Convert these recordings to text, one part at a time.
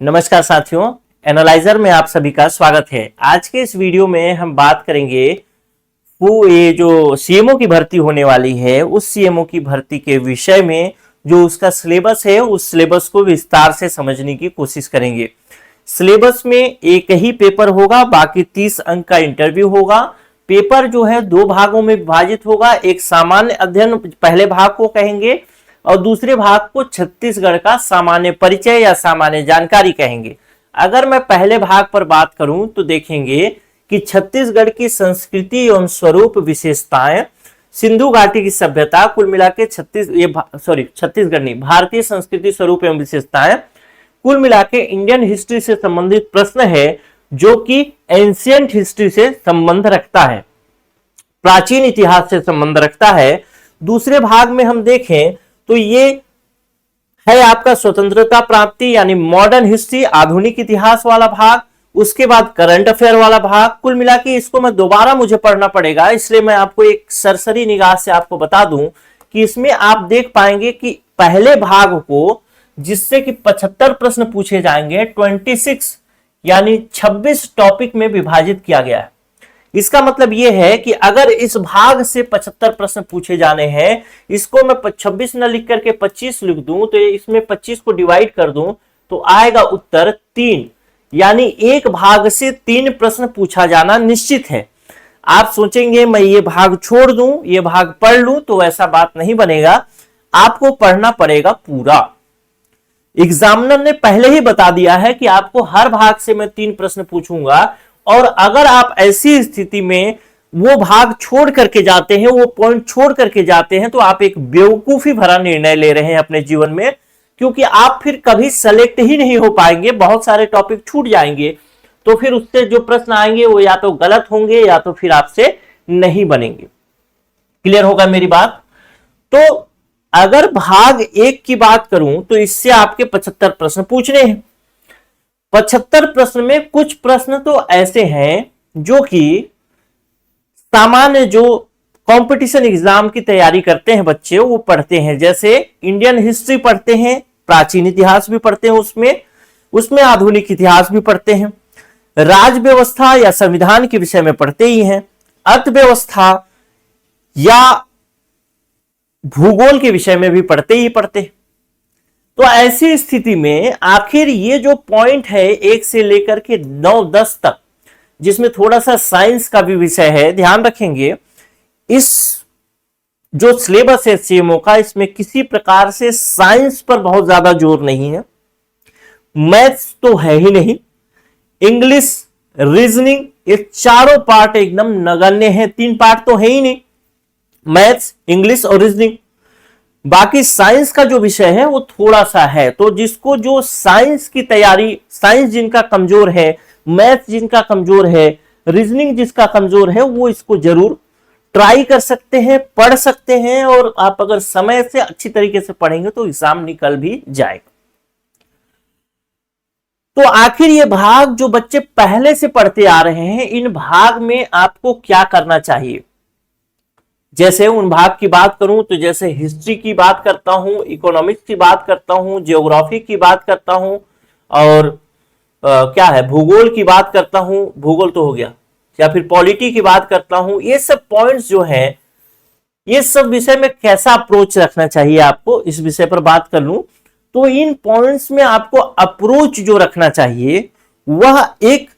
नमस्कार साथियों, एनालाइजर में आप सभी का स्वागत है। आज के इस वीडियो में हम बात करेंगे वो ये जो सीएमओ की भर्ती होने वाली है, उस सीएमओ की भर्ती के विषय में जो उसका सिलेबस है, उस सिलेबस को विस्तार से समझने की कोशिश करेंगे। सिलेबस में एक ही पेपर होगा, बाकी 30 अंक का इंटरव्यू होगा। पेपर जो है 2 भागों में विभाजित होगा। एक सामान्य अध्ययन पहले भाग को कहेंगे और दूसरे भाग को छत्तीसगढ़ का सामान्य परिचय या सामान्य जानकारी कहेंगे। अगर मैं पहले भाग पर बात करूं तो देखेंगे कि छत्तीसगढ़ की संस्कृति एवं स्वरूप विशेषताएं, सिंधु घाटी की सभ्यता, कुल मिला के छत्तीसगढ़ नहीं, भारतीय संस्कृति स्वरूप एवं विशेषताएं, कुल मिला के इंडियन हिस्ट्री से संबंधित प्रश्न है जो कि एंशियंट हिस्ट्री से संबंध रखता है, प्राचीन इतिहास से संबंध रखता है। दूसरे भाग में हम देखें तो ये है आपका स्वतंत्रता प्राप्ति यानी मॉडर्न हिस्ट्री, आधुनिक इतिहास वाला भाग। उसके बाद करंट अफेयर वाला भाग। कुल मिला के इसको मैं दोबारा मुझे पढ़ना पड़ेगा, इसलिए मैं आपको एक सरसरी निगाह से आपको बता दूं कि इसमें आप देख पाएंगे कि पहले भाग को जिससे कि 75 प्रश्न पूछे जाएंगे 26 यानी 26 टॉपिक में विभाजित किया गया है। इसका मतलब यह है कि अगर इस भाग से 75 प्रश्न पूछे जाने हैं, इसको मैं 26 न लिख करके 25 लिख दूं तो इसमें 25 को डिवाइड कर दूं तो आएगा उत्तर 3, यानी एक भाग से 3 प्रश्न पूछा जाना निश्चित है। आप सोचेंगे मैं ये भाग छोड़ दूं, ये भाग पढ़ लूं, तो ऐसा बात नहीं बनेगा, आपको पढ़ना पड़ेगा पूरा। एग्जामिनर ने पहले ही बता दिया है कि आपको हर भाग से मैं 3 प्रश्न पूछूंगा, और अगर आप ऐसी स्थिति में वो भाग छोड़ करके जाते हैं, वो पॉइंट छोड़ करके जाते हैं, तो आप एक बेवकूफी भरा निर्णय ले रहे हैं अपने जीवन में, क्योंकि आप फिर कभी सेलेक्ट ही नहीं हो पाएंगे, बहुत सारे टॉपिक छूट जाएंगे, तो फिर उससे जो प्रश्न आएंगे वो या तो गलत होंगे या तो फिर आपसे नहीं बनेंगे। क्लियर होगा मेरी बात? तो अगर भाग 1 की बात करूं तो इससे आपके 75 प्रश्न पूछने हैं। 75 प्रश्न में कुछ प्रश्न तो ऐसे हैं जो कि सामान्य जो कंपटीशन एग्जाम की तैयारी करते हैं बच्चे वो पढ़ते हैं, जैसे इंडियन हिस्ट्री पढ़ते हैं, प्राचीन इतिहास भी पढ़ते हैं, उसमें आधुनिक इतिहास भी पढ़ते हैं, राज व्यवस्था या संविधान के विषय में पढ़ते ही हैं, अर्थव्यवस्था या भूगोल के विषय में भी पढ़ते ही पढ़ते हैं। तो ऐसी स्थिति में आखिर ये जो पॉइंट है 1 से लेकर के 9-10 तक, जिसमें थोड़ा सा साइंस का भी विषय है, ध्यान रखेंगे इस जो सिलेबस है सीएमओ का, इसमें किसी प्रकार से साइंस पर बहुत ज्यादा जोर नहीं है, मैथ्स तो है ही नहीं, इंग्लिश, रीजनिंग, ये चारों पार्ट एकदम नगण्य है, 3 पार्ट तो है ही नहीं, मैथ्स, इंग्लिश और रीजनिंग। बाकी साइंस का जो विषय है वो थोड़ा सा है, तो जिसको जो साइंस की तैयारी, साइंस जिनका कमजोर है, मैथ्स जिनका कमजोर है, रीजनिंग जिसका कमजोर है, वो इसको जरूर ट्राई कर सकते हैं, पढ़ सकते हैं, और आप अगर समय से अच्छी तरीके से पढ़ेंगे तो एग्जाम निकल भी जाएगा। तो आखिर ये भाग जो बच्चे पहले से पढ़ते आ रहे हैं, इन भाग में आपको क्या करना चाहिए? जैसे उन भाग की बात करूं तो जैसे हिस्ट्री की बात करता हूं, इकोनॉमिक्स की बात करता हूं, ज्योग्राफी की बात करता हूं, और क्या है, भूगोल की बात करता हूं, भूगोल तो हो गया, या फिर पॉलिटी की बात करता हूं। ये सब पॉइंट्स जो हैं, ये सब विषय में कैसा अप्रोच रखना चाहिए आपको, इस विषय पर बात कर लूं तो इन पॉइंट्स में आपको अप्रोच जो रखना चाहिए वह एक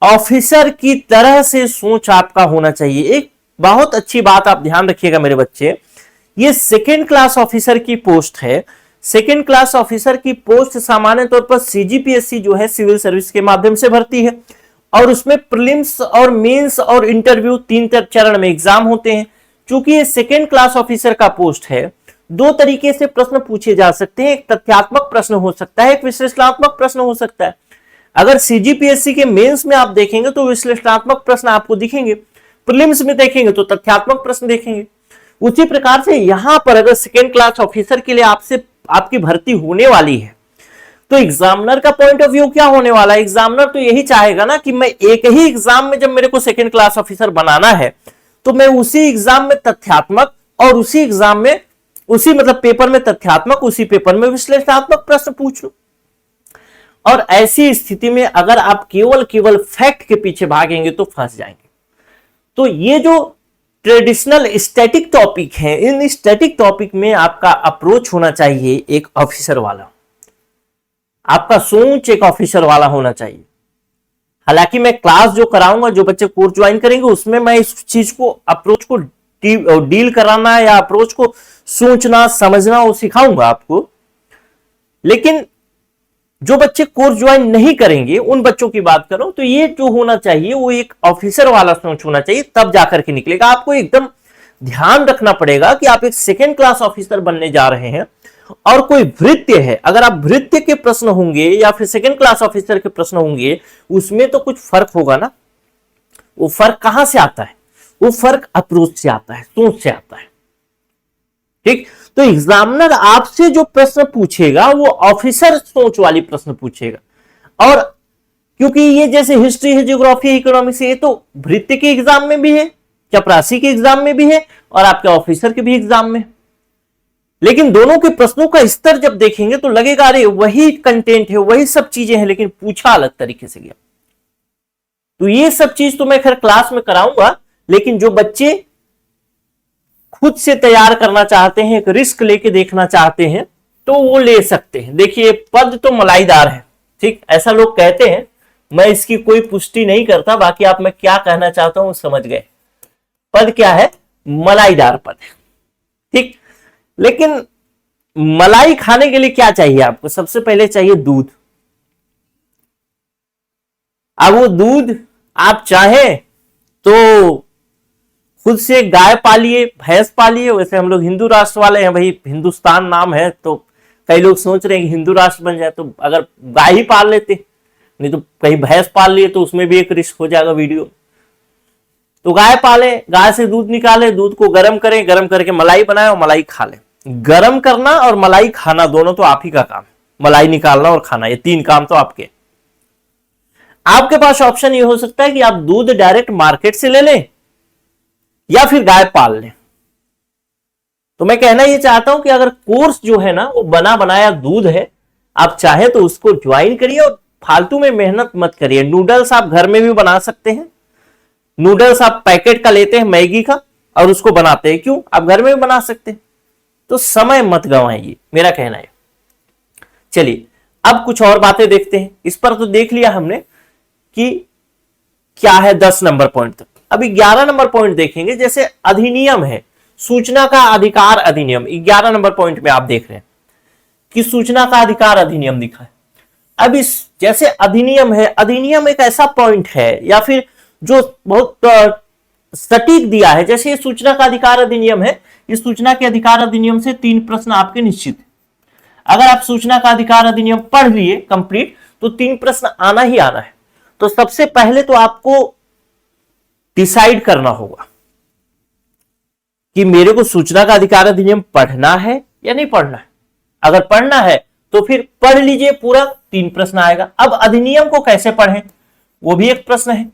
ऑफिसर की तरह से सोच आपका होना चाहिए। एक बहुत अच्छी बात आप ध्यान रखिएगा मेरे बच्चे, ये 2nd क्लास ऑफिसर की पोस्ट है। 2nd क्लास ऑफिसर की पोस्ट सामान्य तौर पर सीजीपीएससी जो है सिविल सर्विस के माध्यम से भरती है, और उसमें प्रीलिम्स और मेंस और इंटरव्यू 3 चरण में एग्जाम होते हैं। चूंकि ये 2nd क्लास ऑफिसर का पोस्ट है, 2 तरीके से प्रश्न पूछे जा सकते हैं, एक तथ्यात्मक प्रश्न हो सकता है, एक विश्लेषणात्मक प्रश्न हो सकता है। अगर सीजीपीएससी के मेंस में आप देखेंगे तो विश्लेषणात्मक प्रश्न आपको दिखेंगे, प्रीलिम्स में देखेंगे तो तथ्यात्मक प्रश्न देखेंगे। उसी प्रकार से यहां पर अगर 2nd क्लास ऑफिसर के लिए आपसे आपकी भर्ती होने वाली है, तो एग्जामिनर का पॉइंट ऑफ व्यू क्या होने वाला है? एग्जामिनर तो यही चाहेगा ना कि मैं एक ही एग्जाम में, जब मेरे को 2nd क्लास ऑफिसर बनाना है, तो मैं उसी एग्जाम में तथ्यात्मक और उसी एग्जाम में उसी मतलब पेपर में तथ्यात्मक, उसी पेपर में विश्लेषणात्मक प्रश्न पूछ लूं। और ऐसी स्थिति में अगर आप केवल फैक्ट के पीछे भागेंगे तो फंस जाएंगे। तो ये जो ट्रेडिशनल स्टैटिक टॉपिक है, इन स्टैटिक टॉपिक में आपका अप्रोच होना चाहिए एक ऑफिसर वाला, आपका सोच एक ऑफिसर वाला होना चाहिए। हालांकि मैं क्लास जो कराऊंगा, जो बच्चे कोर्स ज्वाइन करेंगे, उसमें मैं इस चीज को, अप्रोच को डील कराना या अप्रोच को सोचना समझना वो सिखाऊंगा आपको। लेकिन जो बच्चे कोर्स ज्वाइन नहीं करेंगे उन बच्चों की बात करो तो ये जो होना चाहिए वो एक ऑफिसर वाला सोच होना चाहिए, तब जाकर के निकलेगा। आपको एकदम ध्यान रखना पड़ेगा कि आप एक सेकेंड क्लास ऑफिसर बनने जा रहे हैं और कोई भृत्य है, अगर आप भृत्य के प्रश्न होंगे या फिर सेकेंड क्लास ऑफिसर के प्रश्न होंगे, उसमें तो कुछ फर्क होगा ना। वो फर्क कहां से आता है? वो फर्क अप्रोच से आता है, सोच से आता है। ठीक, तो एग्जामिनर आपसे जो प्रश्न पूछेगा वो ऑफिसर सोच वाली प्रश्न पूछेगा। और क्योंकि ये जैसे हिस्ट्री है, ज्योग्राफी है, इकोनॉमिक्स है, ये तो भृत्य के एग्जाम में भी है, चपरासी के एग्जाम में भी है और आपके ऑफिसर के भी एग्जाम में। लेकिन दोनों के प्रश्नों का स्तर जब देखेंगे तो लगेगा अरे वही कंटेंट है, वही सब चीजें हैं, लेकिन पूछा अलग तरीके से गया। तो ये सब चीज तो मैं खैर क्लास में कराऊंगा, लेकिन जो बच्चे खुद से तैयार करना चाहते हैं, एक रिस्क लेके देखना चाहते हैं, तो वो ले सकते हैं। देखिए पद तो मलाईदार है, ठीक, ऐसा लोग कहते हैं, मैं इसकी कोई पुष्टि नहीं करता, बाकी आप मैं क्या कहना चाहता हूं समझ गए। पद क्या है? मलाईदार पद है, ठीक। लेकिन मलाई खाने के लिए क्या चाहिए आपको? सबसे पहले चाहिए दूध। अब वो दूध आप चाहें तो खुद से गाय पालिए, भैंस पालिए। वैसे हम लोग हिंदू राष्ट्र वाले हैं भाई, हिंदुस्तान नाम है, तो कई लोग सोच रहे हैं कि हिंदू राष्ट्र बन जाए तो अगर गाय ही पाल लेते, नहीं तो कहीं भैंस पाल लिए तो उसमें भी एक रिस्क हो जाएगा वीडियो। तो गाय पाले, गाय से दूध निकाले, दूध को गर्म करें, गर्म करके मलाई बनाए और मलाई खा ले। गर्म करना और मलाई खाना दोनों तो आप ही का काम, मलाई निकालना और खाना, ये तीन काम तो आपके। आपके पास ऑप्शन ये हो सकता है कि आप दूध डायरेक्ट मार्केट से ले लें या फिर गाय पाल लें। तो मैं कहना ये चाहता हूं कि अगर कोर्स जो है ना वो बना बनाया दूध है, आप चाहे तो उसको ज्वाइन करिए और फालतू में मेहनत मत करिए। नूडल्स आप घर में भी बना सकते हैं, नूडल्स आप पैकेट का लेते हैं मैगी का और उसको बनाते हैं, क्यों? आप घर में भी बना सकते हैं। तो समय मत गंवाइए, मेरा कहना है। चलिए अब कुछ और बातें देखते हैं। इस पर तो देख लिया हमने कि क्या है 10 नंबर पॉइंट तक। अभी 11 नंबर पॉइंट देखेंगे। जैसे अधिनियम है, सूचना का अधिकार अधिनियम, 11 नंबर पॉइंट में आप देख रहे हैं कि सूचना का अधिकार अधिनियम लिखा है। अब इस जैसे अधिनियम है, अधिनियम एक ऐसा पॉइंट है या फिर जो बहुत सटीक दिया है। जैसे ये सूचना का अधिकार अधिनियम है, इस सूचना के अधिकार अधिनियम से 3 प्रश्न आपके निश्चित है। अगर आप सूचना का अधिकार अधिनियम पढ़ लिए कंप्लीट तो 3 प्रश्न आना ही आना है। तो सबसे पहले तो आपको डिसाइड करना होगा कि मेरे को सूचना का अधिकार अधिनियम पढ़ना है या नहीं पढ़ना है। अगर पढ़ना है तो फिर पढ़ लीजिए पूरा, 3 प्रश्न आएगा। अब अधिनियम को कैसे पढ़ें वो भी एक प्रश्न है।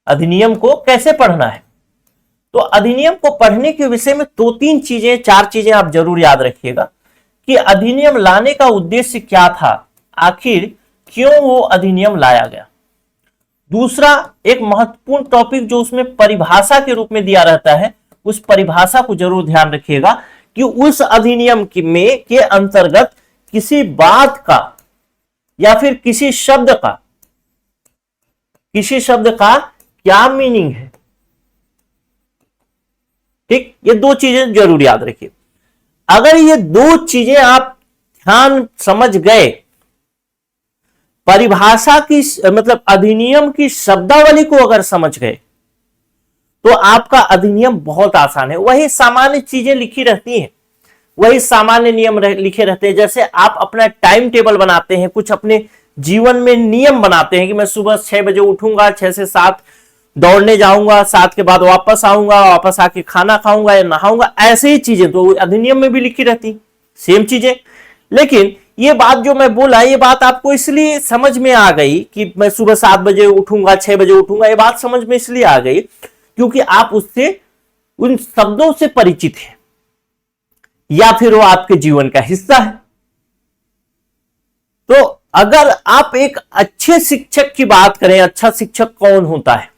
अधिनियम को कैसे पढ़ना है, तो अधिनियम को पढ़ने के विषय में 2-3 चीजें 4 चीजें आप जरूर याद रखिएगा कि अधिनियम लाने का उद्देश्य क्या था, आखिर क्यों वो अधिनियम लाया गया। दूसरा एक महत्वपूर्ण टॉपिक जो उसमें परिभाषा के रूप में दिया रहता है, उस परिभाषा को जरूर ध्यान रखिएगा कि उस अधिनियम के अंतर्गत किसी बात का या फिर किसी शब्द का क्या मीनिंग है। ठीक, ये 2 चीजें जरूर याद रखिए। अगर ये 2 चीजें आप ध्यान समझ गए, परिभाषा की मतलब अधिनियम की शब्दावली को अगर समझ गए, तो आपका अधिनियम बहुत आसान है। वही सामान्य चीजें लिखी रहती हैं, वही सामान्य नियम लिखे रहते हैं। जैसे आप अपना टाइम टेबल बनाते हैं, कुछ अपने जीवन में नियम बनाते हैं कि मैं सुबह 6 बजे उठूंगा, 6 से 7 दौड़ने जाऊंगा, 7 के बाद वापस आऊंगा, वापस आके खाना खाऊंगा या नहाऊंगा, ऐसे ही चीजें तो अधिनियम में भी लिखी रहती, सेम चीजें। लेकिन ये बात जो मैं बोला, ये बात आपको इसलिए समझ में आ गई कि मैं सुबह 7 बजे उठूंगा, 6 बजे उठूंगा, ये बात समझ में इसलिए आ गई क्योंकि आप उससे, उन शब्दों से परिचित हैं या फिर वो आपके जीवन का हिस्सा है। तो अगर आप एक अच्छे शिक्षक की बात करें, अच्छा शिक्षक कौन होता है,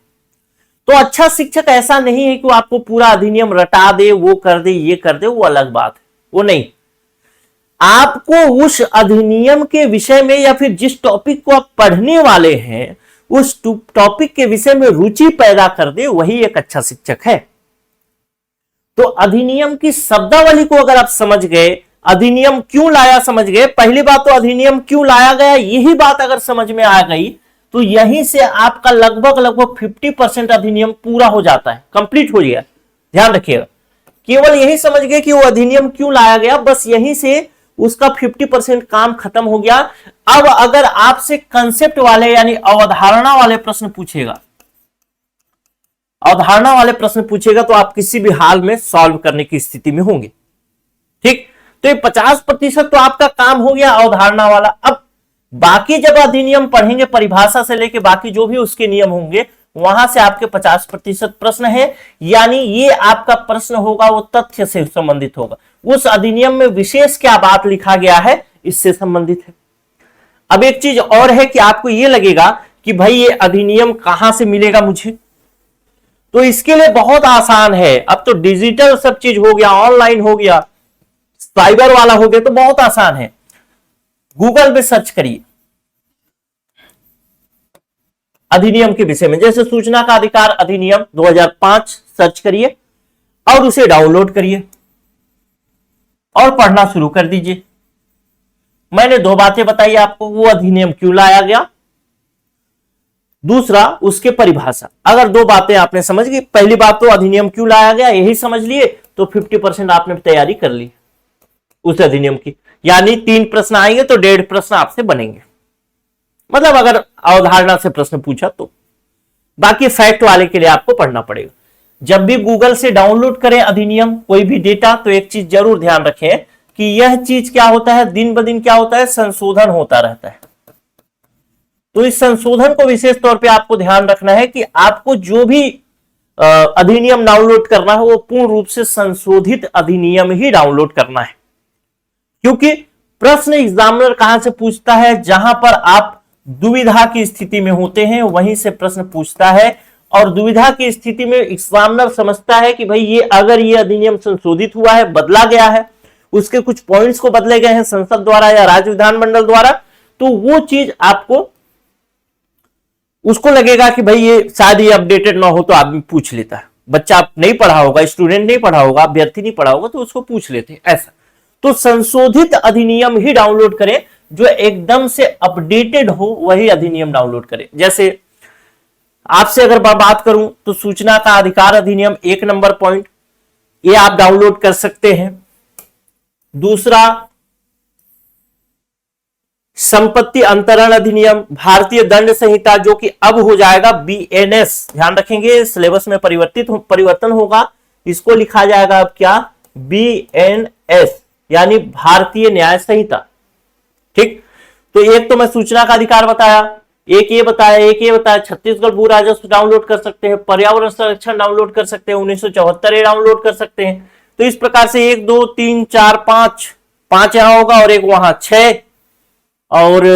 तो अच्छा शिक्षक ऐसा नहीं है कि वो आपको पूरा अधिनियम रटा दे, वो कर दे, ये कर दे, वो अलग बात है, वो नहीं। आपको उस अधिनियम के विषय में या फिर जिस टॉपिक को आप पढ़ने वाले हैं उस टॉपिक के विषय में रुचि पैदा कर दे, वही एक अच्छा शिक्षक है। तो अधिनियम की शब्दावली को अगर आप समझ गए, अधिनियम क्यों लाया समझ गए, पहली बात तो अधिनियम क्यों लाया गया यही बात अगर समझ में आ गई तो यहीं से आपका लगभग 50% अधिनियम पूरा हो जाता है, कंप्लीट हो गया। ध्यान रखिएगा, केवल यही समझ गए कि वो अधिनियम क्यों लाया गया, बस यहीं से उसका 50% काम खत्म हो गया। अब अगर आपसे कंसेप्ट वाले यानी अवधारणा वाले प्रश्न पूछेगा, अवधारणा वाले प्रश्न पूछेगा तो आप किसी भी हाल में सॉल्व करने की स्थिति में होंगे। ठीक, तो ये 50% तो आपका काम हो गया अवधारणा वाला। अब बाकी जब अधिनियम पढ़ेंगे, परिभाषा से लेके बाकी जो भी उसके नियम होंगे, वहां से आपके 50% प्रश्न है, यानी ये आपका प्रश्न होगा वो तथ्य से संबंधित होगा, उस अधिनियम में विशेष क्या बात लिखा गया है इससे संबंधित है। अब एक चीज और है कि आपको ये लगेगा कि भाई ये अधिनियम कहां से मिलेगा मुझे, तो इसके लिए बहुत आसान है। अब तो डिजिटल सब चीज हो गया, ऑनलाइन हो गया, साइबर वाला हो गया, तो बहुत आसान है। गूगल में सर्च करिए अधिनियम के विषय में, जैसे सूचना का अधिकार अधिनियम 2005 सर्च करिए और उसे डाउनलोड करिए और पढ़ना शुरू कर दीजिए। मैंने दो बातें बताई आपको, वो अधिनियम क्यों लाया गया, दूसरा उसके परिभाषा। अगर दो बातें आपने समझ गई, पहली बात तो अधिनियम क्यों लाया गया यही समझ लिए, तो 50% आपने तैयारी कर ली उस अधिनियम की, यानी 3 प्रश्न आएंगे तो 1.5 प्रश्न आपसे बनेंगे, मतलब अगर अवधारणा से प्रश्न पूछा तो। बाकी फैक्ट वाले के लिए आपको पढ़ना पड़ेगा। जब भी गूगल से डाउनलोड करें अधिनियम कोई भी डेटा, तो एक चीज जरूर ध्यान रखें कि यह चीज क्या होता है, दिन ब दिन क्या होता है, संशोधन होता रहता है। तो इस संशोधन को विशेष तौर पे आपको ध्यान रखना है कि आपको जो भी अधिनियम डाउनलोड करना है वो पूर्ण रूप से संशोधित अधिनियम ही डाउनलोड करना है, क्योंकि प्रश्न एग्जामिनर कहां से पूछता है, जहां पर आप दुविधा की स्थिति में होते हैं वहीं से प्रश्न पूछता है। और दुविधा की स्थिति में एग्जामिनर समझता है कि भाई ये अगर ये अधिनियम संशोधित हुआ है, बदला गया है, उसके कुछ पॉइंट्स को बदले गए हैं संसद द्वारा या राज्य विधानमंडल द्वारा, तो वो चीज आपको उसको लगेगा कि भाई ये शायद ये अपडेटेड ना हो तो आदमी पूछ लेता है। बच्चा नहीं पढ़ा होगा, स्टूडेंट नहीं पढ़ा होगा, अभ्यर्थी नहीं पढ़ा होगा, तो उसको पूछ लेते हैं ऐसा। तो संशोधित अधिनियम ही डाउनलोड करें, जो एकदम से अपडेटेड हो वही अधिनियम डाउनलोड करें। जैसे आपसे अगर बात करूं तो सूचना का अधिकार अधिनियम 1 नंबर पॉइंट, ये आप डाउनलोड कर सकते हैं। दूसरा संपत्ति अंतरण अधिनियम, भारतीय दंड संहिता जो कि अब हो जाएगा BNS, ध्यान रखेंगे सिलेबस में परिवर्तन होगा, इसको लिखा जाएगा अब क्या, BNS यानी भारतीय न्याय संहिता। ठीक, तो एक तो मैं सूचना का अधिकार बताया, एक ये बताया, छत्तीसगढ़ भू राजस्व डाउनलोड कर सकते हैं, पर्यावरण संरक्षण डाउनलोड कर सकते हैं, 1974 डाउनलोड कर सकते हैं। तो इस प्रकार से 1 2 3 4 5 यहां होगा और एक वहां 6 और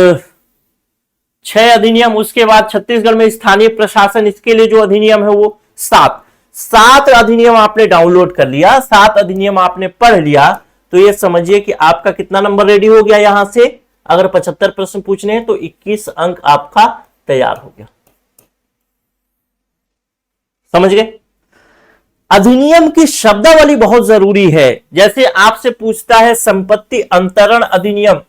6 अधिनियम। उसके बाद छत्तीसगढ़ में स्थानीय प्रशासन, इसके लिए जो अधिनियम है वो 7 अधिनियम आपने डाउनलोड कर लिया, 7 अधिनियम आपने पढ़ लिया, तो ये समझिए कि आपका कितना नंबर रेडी हो गया। यहां से अगर 75 प्रश्न पूछने हैं तो 21 अंक आपका तैयार हो गया। समझ गए? अधिनियम की शब्दावली बहुत जरूरी है। जैसे आपसे पूछता है संपत्ति अंतरण अधिनियम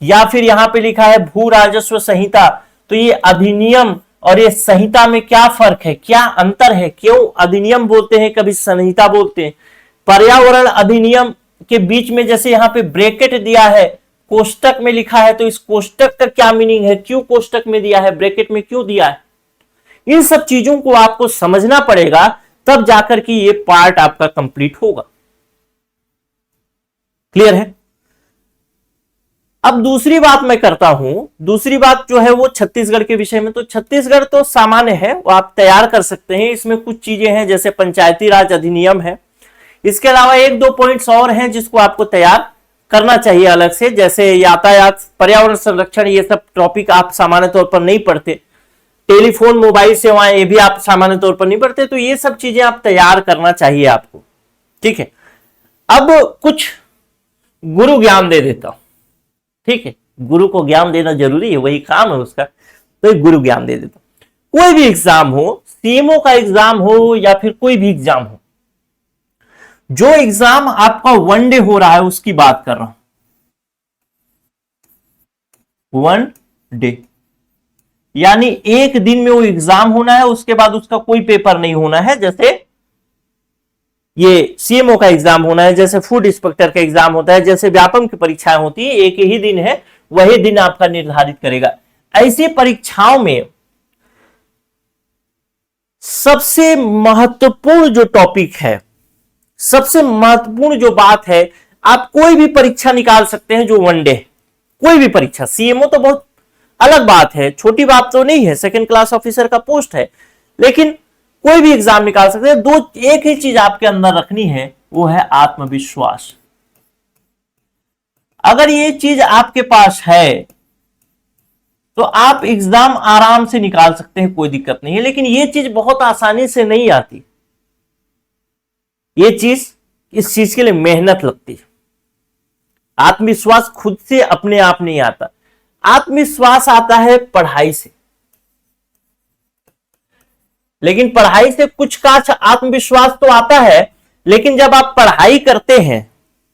या फिर यहां पे लिखा है भू राजस्व संहिता, तो ये अधिनियम और ये संहिता में क्या फर्क है, क्या अंतर है, क्यों अधिनियम बोलते हैं कभी संहिता बोलते हैं। पर्यावरण अधिनियम के बीच में जैसे यहां पे ब्रैकेट दिया है, कोष्टक में लिखा है, तो इस कोष्टक का क्या मीनिंग है, क्यों कोष्टक में दिया है, ब्रैकेट में क्यों दिया है, इन सब चीजों को आपको समझना पड़ेगा, तब जाकर के ये पार्ट आपका कंप्लीट होगा। क्लियर है? अब दूसरी बात मैं करता हूं, दूसरी बात जो है वो छत्तीसगढ़ के विषय में। तो छत्तीसगढ़ तो सामान्य है, वो आप तैयार कर सकते हैं। इसमें कुछ चीजें हैं जैसे पंचायती राज अधिनियम है, इसके अलावा 1-2 पॉइंट्स और हैं जिसको आपको तैयार करना चाहिए अलग से, जैसे यातायात, पर्यावरण संरक्षण, ये सब टॉपिक आप सामान्य तौर पर नहीं पढ़ते। टेलीफोन, मोबाइल सेवाएं, ये भी आप सामान्य तौर पर नहीं पढ़ते, तो ये सब चीजें आप तैयार करना चाहिए आपको, ठीक है। अब कुछ गुरु ज्ञान दे देता हूं, ठीक है, गुरु को ज्ञान देना जरूरी है, वही काम है उसका, तो एक गुरु ज्ञान दे देता हूं। कोई भी एग्जाम हो, सीएमओ का एग्जाम हो या फिर कोई भी एग्जाम हो, जो एग्जाम आपका वनडे हो रहा है उसकी बात कर रहा हूं, वन डे, यानी एक दिन में वो एग्जाम होना है, उसके बाद उसका कोई पेपर नहीं होना है। जैसे ये सीएमओ का एग्जाम होना है, जैसे फूड इंस्पेक्टर का एग्जाम होता है, जैसे व्यापम की परीक्षाएं होती है, एक ही दिन है, वही दिन आपका निर्धारित करेगा। ऐसी परीक्षाओं में सबसे महत्वपूर्ण जो टॉपिक है, सबसे महत्वपूर्ण जो बात है, आप कोई भी परीक्षा निकाल सकते हैं जो वनडे, कोई भी परीक्षा, सीएमओ तो बहुत अलग बात है, छोटी बात तो नहीं है, सेकंड क्लास ऑफिसर का पोस्ट है, लेकिन कोई भी एग्जाम निकाल सकते हैं। एक ही चीज आपके अंदर रखनी है, वो है आत्मविश्वास। अगर ये चीज आपके पास है तो आप एग्जाम आराम से निकाल सकते हैं, कोई दिक्कत नहीं है। लेकिन ये चीज बहुत आसानी से नहीं आती, ये चीज, इस चीज के लिए मेहनत लगती है। आत्मविश्वास खुद से अपने आप नहीं आता, आत्मविश्वास आता है पढ़ाई से। लेकिन पढ़ाई से कुछ का आत्मविश्वास तो आता है, लेकिन जब आप पढ़ाई करते हैं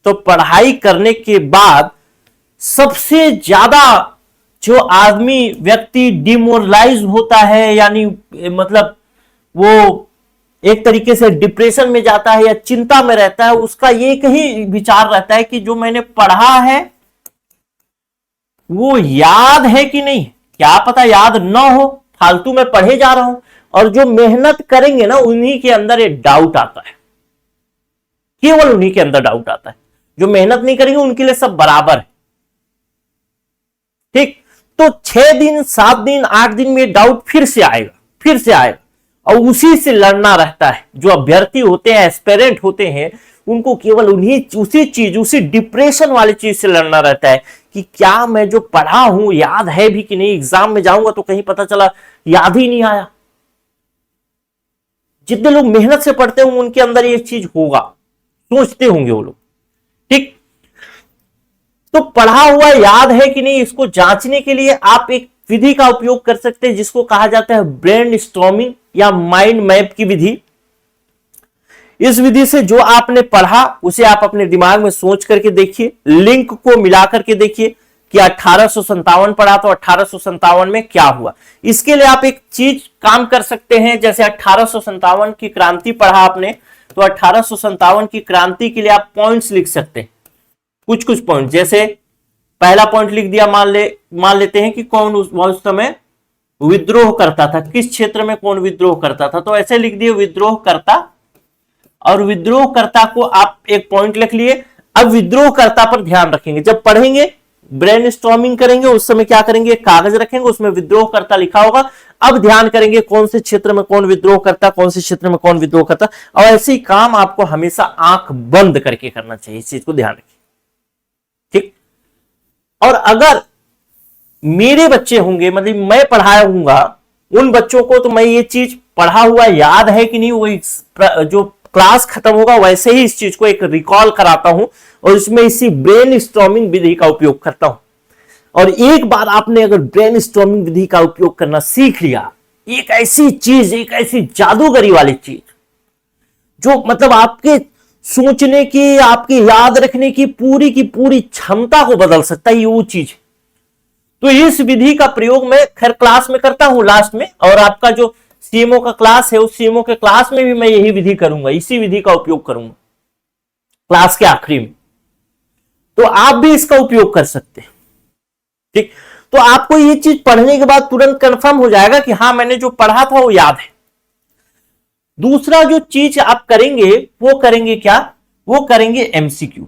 तो पढ़ाई करने के बाद सबसे ज्यादा जो आदमी, व्यक्ति डिमोरलाइज होता है, यानी मतलब वो एक तरीके से डिप्रेशन में जाता है या चिंता में रहता है, उसका एक ही विचार रहता है कि जो मैंने पढ़ा है वो याद है कि नहीं, क्या पता याद ना हो, फालतू में पढ़े जा रहा हूं। और जो मेहनत करेंगे ना, उन्हीं के अंदर ये डाउट आता है, केवल उन्हीं के अंदर डाउट आता है। जो मेहनत नहीं करेंगे उनके लिए सब बराबर है, ठीक। तो 6 दिन, 7 दिन, 8 दिन में डाउट फिर से आएगा, और उसी से लड़ना रहता है। जो अभ्यर्थी होते हैं, एस्पिरेंट होते हैं, उनको केवल उसी डिप्रेशन वाली चीज से लड़ना रहता है कि क्या मैं जो पढ़ा हूं याद है भी कि नहीं, एग्जाम में जाऊंगा तो कहीं पता चला याद ही नहीं आया। जितने लोग मेहनत से पढ़ते होंगे उनके अंदर ये चीज होगा, सोचते होंगे वो लोग, ठीक। तो पढ़ा हुआ याद है कि नहीं, इसको जांचने के लिए आप एक विधि का उपयोग कर सकते हैं, जिसको कहा जाता है ब्रेनस्टॉर्मिंग या माइंड मैप की विधि। इस विधि से जो आपने पढ़ा उसे आप अपने दिमाग में सोच करके देखिए, लिंक को मिला करके देखिए कि 1857 पढ़ा तो 1857 में क्या हुआ। इसके लिए आप एक चीज काम कर सकते हैं, जैसे 1857 की क्रांति पढ़ा आपने, तो 1857 की क्रांति के लिए आप पॉइंट्स लिख सकते हैं, कुछ पॉइंट। जैसे पहला पॉइंट लिख दिया, मान लेते हैं कि कौन उस समय विद्रोह करता था, किस क्षेत्र में कौन विद्रोह करता था, तो ऐसे लिख दिए विद्रोहकर्ता, और विद्रोहकर्ता को आप एक पॉइंट लिख लिए। अब विद्रोहकर्ता पर ध्यान रखेंगे, जब पढ़ेंगे, ब्रेनस्टॉर्मिंग करेंगे, उस समय क्या करेंगे, कागज रखेंगे, उसमें विद्रोहकर्ता लिखा होगा। अब ध्यान करेंगे कौन से क्षेत्र में कौन विद्रोह करता, कौन से क्षेत्र में कौन विद्रोह करता। और ऐसे ही काम आपको हमेशा आंख बंद करके करना चाहिए, इस चीज को ध्यान रखिए, ठीक। और अगर मेरे बच्चे होंगे, मतलब मैं पढ़ाया हूंगा उन बच्चों को, तो मैं ये चीज पढ़ा हुआ याद है कि नहीं, वो जो क्लास खत्म होगा वैसे ही इस चीज को एक रिकॉल कराता हूं, और इसमें इसी ब्रेनस्टॉर्मिंग विधि का उपयोग करता हूं। और एक बार आपने अगर ब्रेनस्टॉर्मिंग विधि का उपयोग करना सीख लिया, एक ऐसी चीज, एक ऐसी जादूगरी वाली चीज जो मतलब आपके सोचने की, आपके याद रखने की पूरी क्षमता को बदल सकता है, ये वो चीज। तो इस विधि का प्रयोग मैं खैर क्लास में करता हूं लास्ट में, और आपका जो सीएमओ का क्लास है, उस सीएमओ के क्लास में भी मैं यही विधि करूंगा, इसी विधि का उपयोग करूंगा क्लास के आखिरी में। तो आप भी इसका उपयोग कर सकते हैं, ठीक। तो आपको ये चीज पढ़ने के बाद तुरंत कंफर्म हो जाएगा कि हाँ, मैंने जो पढ़ा था वो याद है। दूसरा जो चीज आप करेंगे, वो करेंगे क्या, वो करेंगे एमसीक्यू।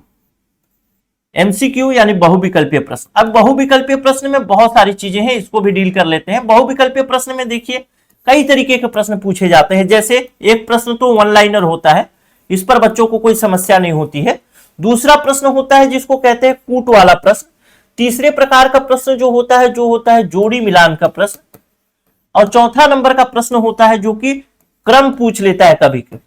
एमसीक्यू यानी बहुविकल्पीय प्रश्न। अब बहुविकल्पीय प्रश्न में बहुत सारी चीजें हैं, इसको भी डील कर लेते हैं। बहुविकल्पीय प्रश्न में देखिए कई तरीके के प्रश्न पूछे जाते हैं। जैसे एक प्रश्न तो वन लाइनर होता है, इस पर बच्चों को कोई समस्या नहीं होती है। दूसरा प्रश्न होता है जिसको कहते हैं कूट वाला प्रश्न। तीसरे प्रकार का प्रश्न जो होता है जोड़ी मिलान का प्रश्न। और चौथा नंबर का प्रश्न होता है जो कि क्रम पूछ लेता है कभी कभी।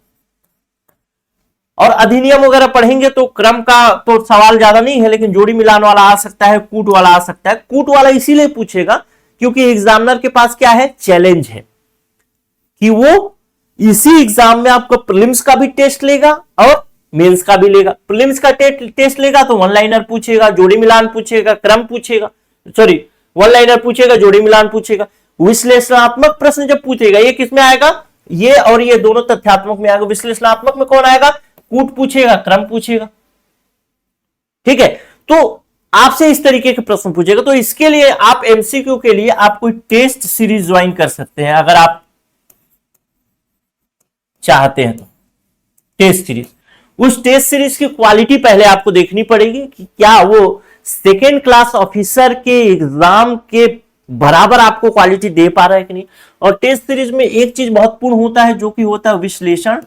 और अधिनियम वगैरह पढ़ेंगे तो क्रम का तो सवाल ज्यादा नहीं है, लेकिन जोड़ी मिलान वाला आ सकता है, कूट वाला आ सकता है। कूट वाला इसीलिए पूछेगा क्योंकि एग्जामिनर के पास क्या है, चैलेंज है कि वो इसी एग्जाम में आपको प्रीलिम्स का भी टेस्ट लेगा और मेंस का भी लेगा। प्रीलिम्स का टेस्ट लेगा तो वन लाइनर पूछेगा, जोड़ी मिलान पूछेगा, क्रम पूछेगा, सॉरी वन लाइनर पूछेगा, जोड़ी मिलान पूछेगा। विश्लेषणात्मक प्रश्न जब पूछेगा, ये किसमें आएगा, ये और ये दोनों तथ्यात्मक में आएगा। विश्लेषणात्मक में कौन आएगा, कूट पूछेगा, क्रम पूछेगा। ठीक है, तो आपसे इस तरीके के प्रश्न पूछेगा। तो इसके लिए आप एमसीक्यू के लिए आप कोई टेस्ट सीरीज ज्वाइन कर सकते हैं अगर आप चाहते हैं तो। टेस्ट सीरीज, उस टेस्ट सीरीज की क्वालिटी पहले आपको देखनी पड़ेगी कि क्या वो सेकेंड क्लास ऑफिसर के एग्जाम के बराबर आपको क्वालिटी दे पा रहा है कि नहीं। और टेस्ट सीरीज में एक चीज महत्वपूर्ण होता है जो कि होता है विश्लेषण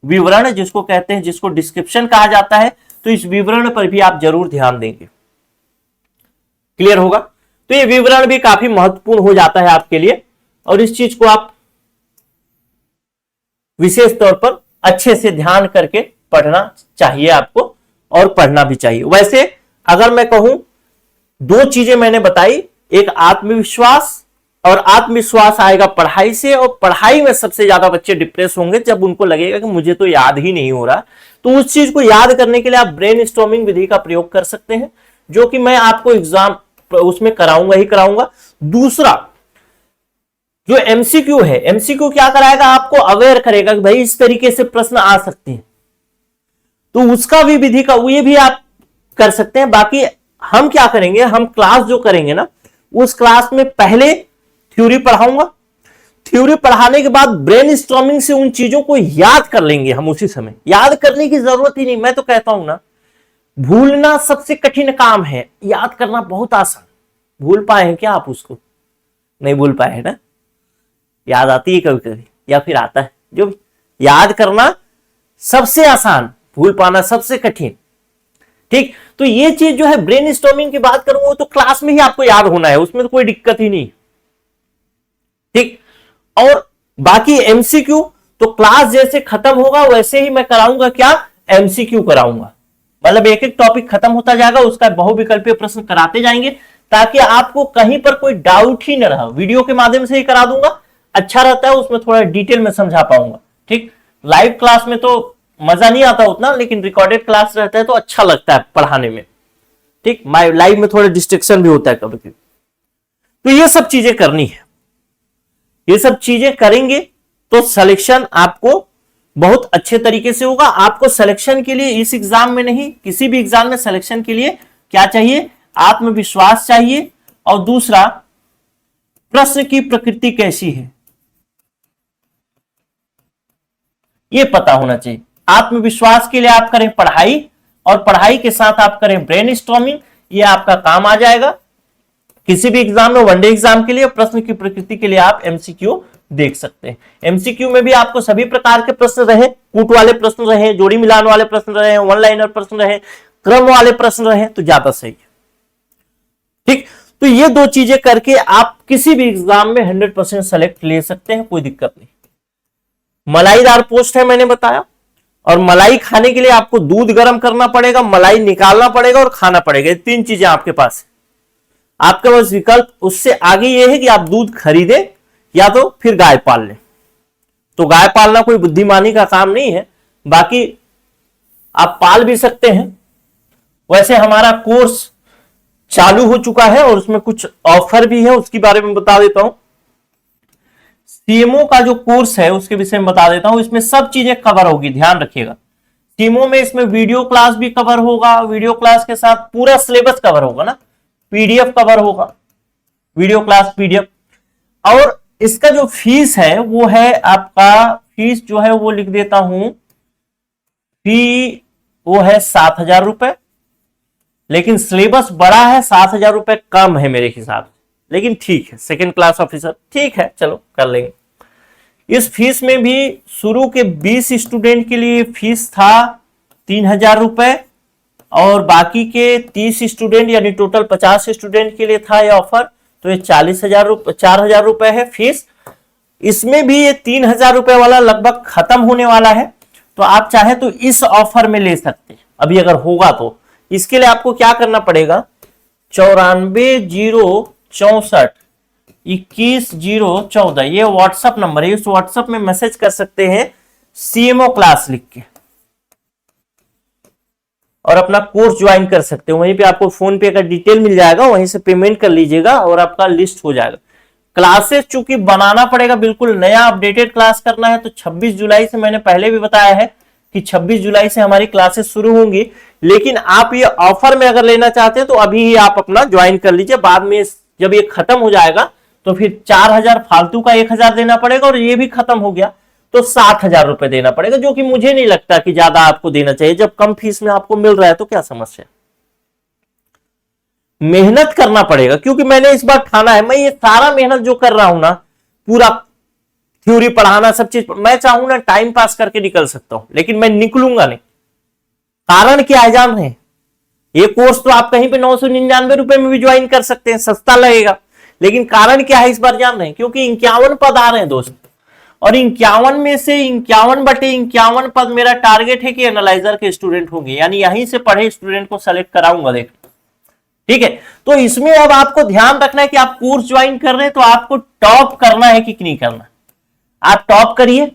विवरण, जिसको कहते हैं, जिसको डिस्क्रिप्शन कहा जाता है। तो इस विवरण पर भी आप जरूर ध्यान देंगे। क्लियर होगा। तो ये विवरण भी काफी महत्वपूर्ण हो जाता है आपके लिए, और इस चीज को आप विशेष तौर पर अच्छे से ध्यान करके पढ़ना चाहिए आपको, और पढ़ना भी चाहिए। वैसे अगर मैं कहूं, दो चीजें मैंने बताई, एक आत्मविश्वास, और आत्मविश्वास आएगा पढ़ाई से। और पढ़ाई में सबसे ज्यादा बच्चे डिप्रेस होंगे जब उनको लगेगा कि मुझे तो याद ही नहीं हो रहा। तो उस चीज को याद करने के लिए आप ब्रेनस्टॉर्मिंग विधि का प्रयोग कर सकते हैं, जो कि मैं आपको एग्जाम उसमें कराऊंगा ही कराऊंगा। दूसरा जो एमसीक्यू है, एमसीक्यू क्या कराएगा, आपको अवेयर करेगा कि भाई इस तरीके से प्रश्न आ सकते हैं। तो उसका भी विधि का ये भी आप कर सकते हैं। बाकी हम क्या करेंगे, हम क्लास जो करेंगे ना, उस क्लास में पहले थ्योरी पढ़ाऊंगा। थ्योरी पढ़ाने के बाद ब्रेनस्टॉर्मिंग से उन चीजों को याद कर लेंगे हम उसी समय। याद करने की जरूरत ही नहीं, मैं तो कहता हूं ना, भूलना सबसे कठिन काम है, याद करना बहुत आसान। भूल पाए हैं क्या आप उसको? नहीं भूल पाए हैं ना। याद आती है कभी कभी, या फिर आता है। जो भी याद करना सबसे आसान, भूल पाना सबसे कठिन। ठीक, तो ये चीज जो है ब्रेनस्टॉर्मिंग की बात करूंगा तो क्लास में ही आपको याद होना है, उसमें तो कोई दिक्कत ही नहीं। ठीक, और बाकी एमसीक्यू तो क्लास जैसे खत्म होगा वैसे ही मैं कराऊंगा, क्या, एमसीक्यू कराऊंगा। मतलब एक एक टॉपिक खत्म होता जाएगा, उसका बहुविकल्पीय प्रश्न कराते जाएंगे, ताकि आपको कहीं पर कोई डाउट ही न रहा। वीडियो के माध्यम से ही करा दूंगा, अच्छा रहता है, उसमें थोड़ा डिटेल में समझा पाऊंगा। ठीक, लाइव क्लास में तो मजा नहीं आता उतना, लेकिन रिकॉर्डेड क्लास रहता है तो अच्छा लगता है पढ़ाने में। ठीक, लाइव में थोड़ा डिस्ट्रैक्शन भी होता है कभी कभी। तो ये सब चीजें करनी है, ये सब चीजें करेंगे तो सिलेक्शन आपको बहुत अच्छे तरीके से होगा। आपको सिलेक्शन के लिए इस एग्जाम में नहीं, किसी भी एग्जाम में सिलेक्शन के लिए क्या चाहिए, आत्मविश्वास चाहिए। और दूसरा, प्रश्न की प्रकृति कैसी है ये पता होना चाहिए। आत्मविश्वास के लिए आप करें पढ़ाई, और पढ़ाई के साथ आप करें ब्रेनस्टॉर्मिंग, ये आपका काम आ जाएगा किसी भी एग्जाम में। वनडे एग्जाम के लिए, प्रश्न की प्रकृति के लिए आप एमसीक्यू देख सकते हैं। एमसीक्यू में भी आपको सभी प्रकार के प्रश्न रहे, कूट वाले प्रश्न रहे, जोड़ी मिलान वाले प्रश्न रहे, वन लाइनर प्रश्न रहे, क्रम वाले प्रश्न रहे, तो ज्यादा सही है। ठीक, तो ये दो चीजें करके आप किसी भी एग्जाम में 100% सेलेक्ट ले सकते हैं, कोई दिक्कत नहीं। मलाईदार पोस्ट है मैंने बताया, और मलाई खाने के लिए आपको दूध गर्म करना पड़ेगा, मलाई निकालना पड़ेगा और खाना पड़ेगा। ये तीन चीजें आपके पास है। आपके पास विकल्प उससे आगे ये है कि आप दूध खरीदें या तो फिर गाय पाल लें। तो गाय पालना कोई बुद्धिमानी का काम नहीं है, बाकी आप पाल भी सकते हैं। वैसे हमारा कोर्स चालू हो चुका है और उसमें कुछ ऑफर भी है, उसके बारे में बता देता हूं। सीएमओ का जो कोर्स है उसके विषय में बता देता हूं। इसमें सब चीजें कवर होगी, ध्यान रखिएगा। सीएमओ में इसमें वीडियो क्लास भी कवर होगा, वीडियो क्लास के साथ पूरा सिलेबस कवर होगा ना, पीडीएफ कवर होगा, वीडियो क्लास पीडीएफ। और इसका जो फीस है वो है आपका, फीस जो है वो लिख देता हूं, फी वो है 7,000 रुपए। लेकिन सिलेबस बड़ा है, 7,000 रुपए कम है मेरे हिसाब से, लेकिन ठीक है, सेकेंड क्लास ऑफिसर ठीक है, चलो कर लेंगे। इस फीस में भी शुरू के 20 स्टूडेंट के लिए फीस था 3,000 रुपए, और बाकी के 30 स्टूडेंट यानी टोटल 50 स्टूडेंट के लिए था ये ऑफर। तो ये 4,000 रुपए है फीस। इसमें भी ये 3,000 रुपए वाला लगभग खत्म होने वाला है। तो आप चाहे तो इस ऑफर में ले सकते हैं अभी अगर होगा तो। इसके लिए आपको क्या करना पड़ेगा, 94,064 21,014 ये व्हाट्सएप नंबर है। इस व्हाट्सएप में मैसेज कर सकते हैं सीएमओ क्लास लिख के और अपना कोर्स ज्वाइन कर सकते हो। वहीं पे आपको फोन पे का डिटेल मिल जाएगा, वहीं से पेमेंट कर लीजिएगा और आपका लिस्ट हो जाएगा। क्लासेस चूंकि बनाना पड़ेगा, बिल्कुल नया अपडेटेड क्लास करना है, तो 26 जुलाई से मैंने पहले भी बताया है कि 26 जुलाई से हमारी क्लासेस शुरू होंगी। लेकिन आप ये ऑफर में अगर लेना चाहते हैं तो अभी ही आप अपना ज्वाइन कर लीजिए। बाद में जब ये खत्म हो जाएगा तो फिर 4,000 फालतू का 1,000 देना पड़ेगा और ये भी खत्म हो गया तो 7,000 रुपए देना पड़ेगा, जो कि मुझे नहीं लगता कि ज्यादा आपको देना चाहिए। जब कम फीस में आपको मिल रहा है तो क्या समस्या। मेहनत करना पड़ेगा, क्योंकि मैंने इस बार ठाना है, मैं ये सारा मेहनत जो कर रहा हूं ना, पूरा थ्योरी पढ़ाना सब चीज, मैं चाहूं ना टाइम पास करके निकल सकता हूं, लेकिन मैं निकलूंगा नहीं। कारण क्या है जान रहे हैं, ये कोर्स तो आप कहीं पे 999 रुपए में भी ज्वाइन कर सकते हैं, सस्ता लगेगा। लेकिन कारण क्या है इस बार जान रहे हैं, क्योंकि 51 पद आ रहे हैं दोस्त, और 51 में से 51/51 पद मेरा टारगेट है कि एनालाइजर के स्टूडेंट होंगे, यानी यहीं से पढ़े स्टूडेंट को सेलेक्ट कराऊंगा। देख ठीक है, तो इसमें अब आपको ध्यान रखना है कि आप कोर्स ज्वाइन कर रहे हैं तो आपको टॉप करना है कि नहीं करना। आप टॉप करिए,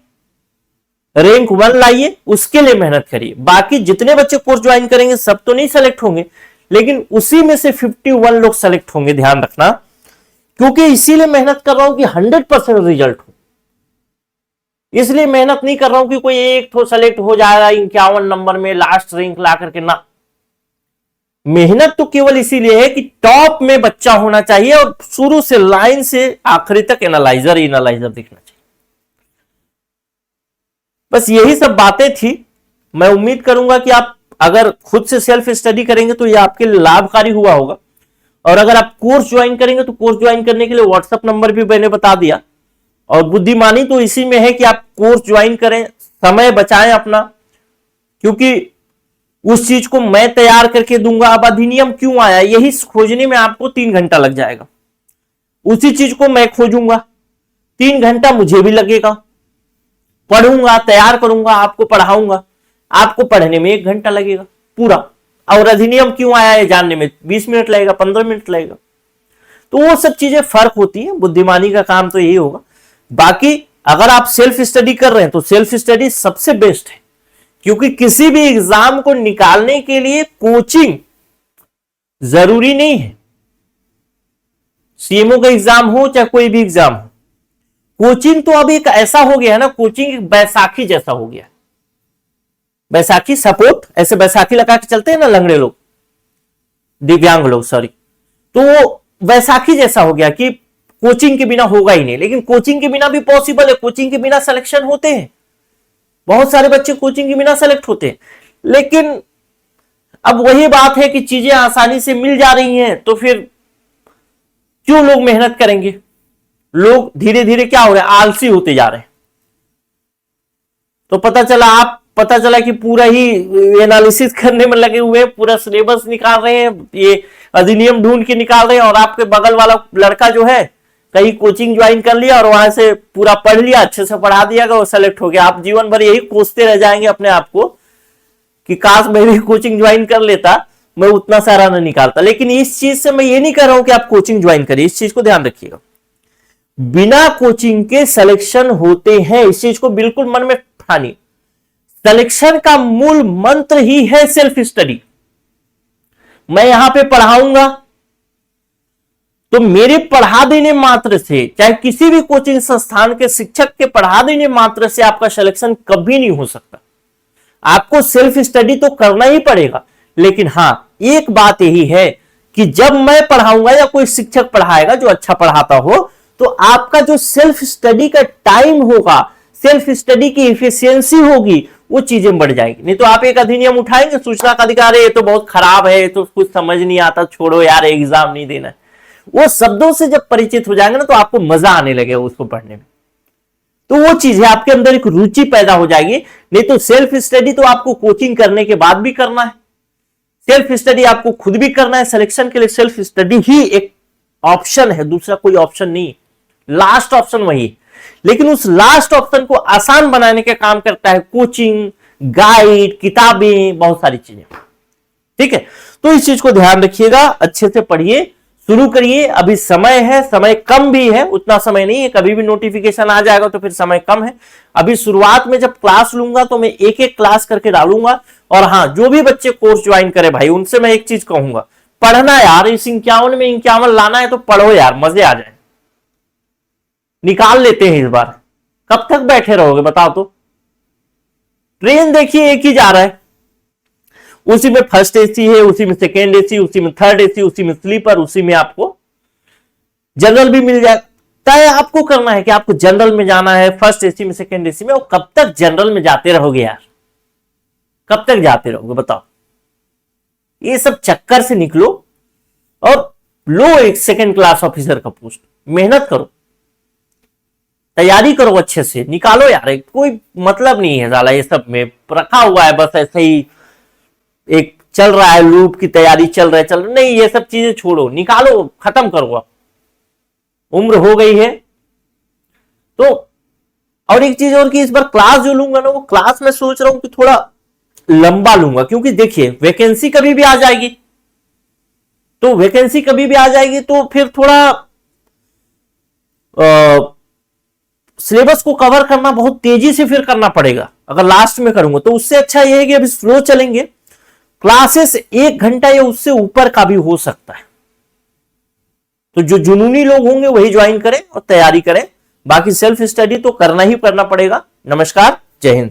रैंक 1 लाइए, उसके लिए मेहनत करिए। बाकी जितने बच्चे कोर्स ज्वाइन करेंगे सब तो नहीं सेलेक्ट होंगे, लेकिन उसी में से 51 लोग सेलेक्ट होंगे, ध्यान रखना। क्योंकि इसीलिए मेहनत कर रहा हूं कि 100% रिजल्ट हो, इसलिए मेहनत नहीं कर रहा हूं कि कोई एक तो सेलेक्ट हो जाएगा 51 नंबर में लास्ट रैंक ला करके ना। मेहनत तो केवल इसीलिए है कि टॉप में बच्चा होना चाहिए और शुरू से लाइन से आखिरी तक एनालाइजर दिखना चाहिए। बस यही सब बातें थी। मैं उम्मीद करूंगा कि आप अगर खुद से सेल्फ स्टडी करेंगे तो यह आपके लिए लाभकारी हुआ होगा। और अगर आप कोर्स ज्वाइन करेंगे तो कोर्स ज्वाइन करने के लिए व्हाट्सएप नंबर भी मैंने बता दिया। और बुद्धिमानी तो इसी में है कि आप कोर्स ज्वाइन करें, समय बचाएं अपना, क्योंकि उस चीज को मैं तैयार करके दूंगा। अब अधिनियम क्यों आया यही खोजने में आपको 3 घंटा लग जाएगा, उसी चीज को मैं खोजूंगा, 3 घंटा मुझे भी लगेगा। पढ़ूंगा, तैयार करूंगा, आपको पढ़ाऊंगा, आपको पढ़ने में 1 घंटा लगेगा पूरा। और अधिनियम क्यों आया है जानने में 20 मिनट लगेगा, 15 मिनट लगेगा। तो वो सब चीजें फर्क होती है। बुद्धिमानी का काम तो यही होगा। बाकी अगर आप सेल्फ स्टडी कर रहे हैं तो सेल्फ स्टडी सबसे बेस्ट है, क्योंकि किसी भी एग्जाम को निकालने के लिए कोचिंग जरूरी नहीं है। सीएमओ का एग्जाम हो चाहे कोई भी एग्जाम हो, कोचिंग तो अब एक ऐसा हो गया है ना, कोचिंग एक बैसाखी जैसा हो गया। बैसाखी सपोर्ट, ऐसे बैसाखी लगा के चलते हैं ना लंगड़े लोग, दिव्यांग लोग सॉरी, तो वो बैसाखी जैसा हो गया कि कोचिंग के बिना होगा ही नहीं। लेकिन कोचिंग के बिना भी पॉसिबल है, कोचिंग के बिना सिलेक्शन होते हैं, बहुत सारे बच्चे कोचिंग के बिना सेलेक्ट होते हैं। लेकिन अब वही बात है कि चीजें आसानी से मिल जा रही हैं, तो फिर क्यों लोग मेहनत करेंगे। लोग धीरे धीरे क्या हो रहे हैं, आलसी होते जा रहे हैं। तो पता चला कि पूरा ही एनालिसिस करने में लगे हुए हैं, पूरा सिलेबस निकाल रहे हैं, ये अधिनियम ढूंढ के निकाल रहे हैं, और आपके बगल वाला लड़का जो है कहीं कोचिंग ज्वाइन कर लिया और वहां से पूरा पढ़ लिया, अच्छे से पढ़ा दिया गया, वो सेलेक्ट हो गया। आप जीवन भर यही कोसते रह जाएंगे अपने आप को कि काश मैं भी कोचिंग ज्वाइन कर लेता, मैं उतना सारा ना निकालता। लेकिन इस चीज से मैं ये नहीं कर रहा हूं कि आप कोचिंग ज्वाइन करिए, इस चीज को ध्यान रखिएगा। बिना कोचिंग के सिलेक्शन होते हैं, इस चीज को बिल्कुल मन में ठानिए। सिलेक्शन का मूल मंत्र ही है सेल्फ स्टडी। मैं यहां पे पढ़ाऊंगा तो मेरे पढ़ा देने मात्र से, चाहे किसी भी कोचिंग संस्थान के शिक्षक के पढ़ा देने मात्र से आपका सिलेक्शन कभी नहीं हो सकता। आपको सेल्फ स्टडी तो करना ही पड़ेगा। लेकिन हां, एक बात यही है कि जब मैं पढ़ाऊंगा या कोई शिक्षक पढ़ाएगा जो अच्छा पढ़ाता हो, तो आपका जो सेल्फ स्टडी का टाइम होगा, सेल्फ स्टडी की इफिशियंसी होगी, वो चीजें बढ़ जाएगी। नहीं तो आप एक अधिनियम उठाएंगे, सूचना का अधिकार है, ये तो बहुत खराब है, तो कुछ समझ नहीं आता, छोड़ो यार एग्जाम नहीं देना। वो शब्दों से जब परिचित हो जाएंगे ना, तो आपको मजा आने लगेगा उसको पढ़ने में। तो वो चीज है, आपके अंदर एक रुचि पैदा हो जाएगी। नहीं तो सेल्फ स्टडी तो आपको कोचिंग करने के बाद भी करना है। सेल्फ स्टडी आपको खुद भी करना है, सिलेक्शन के लिए सेल्फ स्टडी ही एक ऑप्शन है, दूसरा कोई ऑप्शन नहीं, लास्ट ऑप्शन वही। लेकिन उस लास्ट ऑप्शन को आसान बनाने का काम करता है कोचिंग, गाइड, किताबें, बहुत सारी चीजें। ठीक है, तो इस चीज को ध्यान रखिएगा, अच्छे से पढ़िए, शुरू करिए। अभी समय है, समय कम भी है, उतना समय नहीं है, कभी भी नोटिफिकेशन आ जाएगा तो फिर समय कम है। अभी शुरुआत में जब क्लास लूंगा तो मैं एक एक क्लास करके डालूंगा। और हाँ, जो भी बच्चे कोर्स ज्वाइन करे भाई, उनसे मैं एक चीज कहूंगा, पढ़ना यार, इस 51 में 51 लाना है तो पढ़ो यार, मजे आ जाए, निकाल लेते हैं इस बार। कब तक बैठे रहोगे बताओ तो? ट्रेन देखिए एक ही जा रहा है, उसी में फर्स्ट एसी है, उसी में सेकेंड एसी, उसी में थर्ड एसी, उसी में स्लीपर, उसी में आपको जनरल भी मिल जाए। तय आपको करना है कि आपको जनरल में जाना है, फर्स्ट एसी में, सेकेंड एसी में। और कब तक जनरल में जाते रहोगे यार, कब तक जाते रहोगे बताओ? ये सब चक्कर से निकलो और लो एक सेकेंड क्लास ऑफिसर का पोस्ट, मेहनत करो, तैयारी करो अच्छे से, निकालो यार। कोई मतलब नहीं है साला ये सब में रखा हुआ है, बस ऐसे ही एक चल रहा है, लूप की तैयारी चल रहा है, नहीं, ये सब चीजें छोड़ो, निकालो, खत्म करो। अब उम्र हो गई है तो। और एक चीज और कि इस बार क्लास जो लूंगा ना, वो क्लास में सोच रहा हूं कि थोड़ा लंबा लूंगा, क्योंकि देखिए वैकेंसी कभी भी आ जाएगी, तो वैकेंसी कभी भी आ जाएगी तो फिर थोड़ा सिलेबस को कवर करना बहुत तेजी से फिर करना पड़ेगा अगर लास्ट में करूंगा। तो उससे अच्छा यह है कि अभी स्लो चलेंगे, क्लासेस 1 घंटा या उससे ऊपर का भी हो सकता है। तो जो जुनूनी लोग होंगे वही ज्वाइन करें और तैयारी करें, बाकी सेल्फ स्टडी तो करना ही करना पड़ेगा। नमस्कार, जय हिंद।